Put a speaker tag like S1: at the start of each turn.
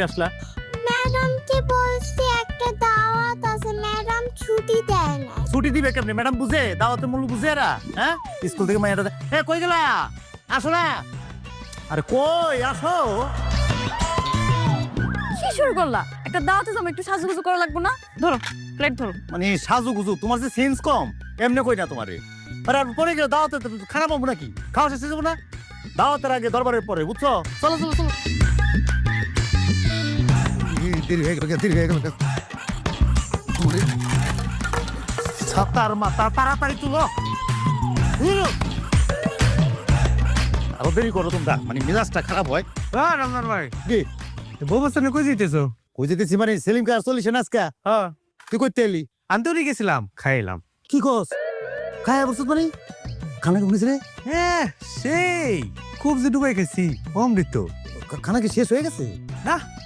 S1: আসলা
S2: ম্যাডামকে বলছি একটা দাওয়াত আছে, ম্যাডাম ছুটি দেয় না।
S1: ছুটি দিবে কেমনে? ম্যাডাম বুঝে দাওয়াতের মূল্য বুঝে এরা? হ্যাঁ, স্কুল থেকে মাইয়াটা কই গেলা? আসো না। আরে কই আসো।
S3: কি শুরু করলা? একটা দাওয়াতে যাবো, একটু সাজুগুজু করা লাগবে না? ধরো প্লেট ধরো।
S1: মানে সাজু গুজু তোমার যে সেন্স কম, এমনি কই না তোমারে। আরে আর পরে গেলে দাওয়াতে খারাপ হবো নাকি? খাওয়া শেষে যাবো না? দাওয়াতের আগে দরবারের পরে, বুঝছো? চলো চলো চলো। দেরি হয়ে গেল। ছাতার মাথা তাড়াতাড়ি তুলো। আরো দেরি করো তোমরা, মানে মেজাজটা খারাপ হয়।
S4: রমজান ভাই,
S1: কি
S4: বউ বাচ্চা কই যেতেছো?
S1: কই যেতেছি মানে সেলিম কার চলিস না আজকে?
S4: হ্যাঁ,
S1: তুই কইতে এলি?
S4: আন্তরি গেছিলাম, খাইলাম।
S1: কি কস? খায়া বসত মানে খানা কেমন রে?
S4: হ্যাঁ, সেই খুব যে ডুবাই গেছি, অমৃত।
S1: খানা কি শেষ হয়ে গেছে?
S4: না